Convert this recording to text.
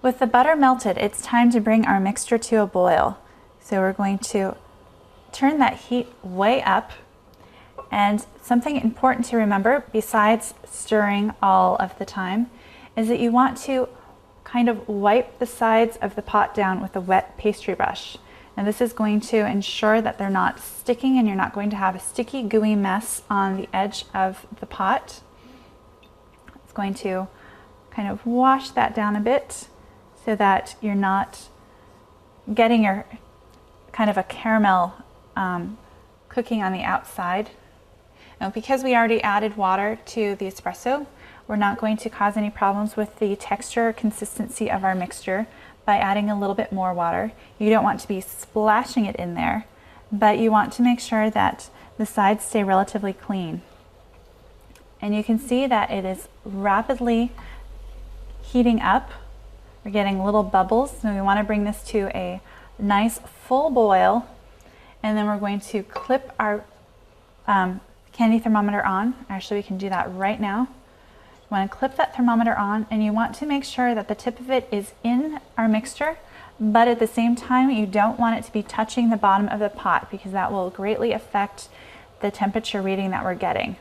With the butter melted, it's time to bring our mixture to a boil. So we're going to turn that heat way up. And something important to remember, besides stirring all of the time, is that you want to kind of wipe the sides of the pot down with a wet pastry brush. And this is going to ensure that they're not sticking and you're not going to have a sticky, gooey mess on the edge of the pot. It's going to kind of wash that down a bit so that you're not getting your kind of a caramel cooking on the outside. Now, because we already added water to the espresso, we're not going to cause any problems with the texture or consistency of our mixture by adding a little bit more water. You don't want to be splashing it in there, but you want to make sure that the sides stay relatively clean. And you can see that it is rapidly heating up. We're getting little bubbles, so we want to bring this to a nice full boil, and then we're going to clip our candy thermometer on. Actually, we can do that right now. You want to clip that thermometer on, and you want to make sure that the tip of it is in our mixture, but at the same time you don't want it to be touching the bottom of the pot because that will greatly affect the temperature reading that we're getting.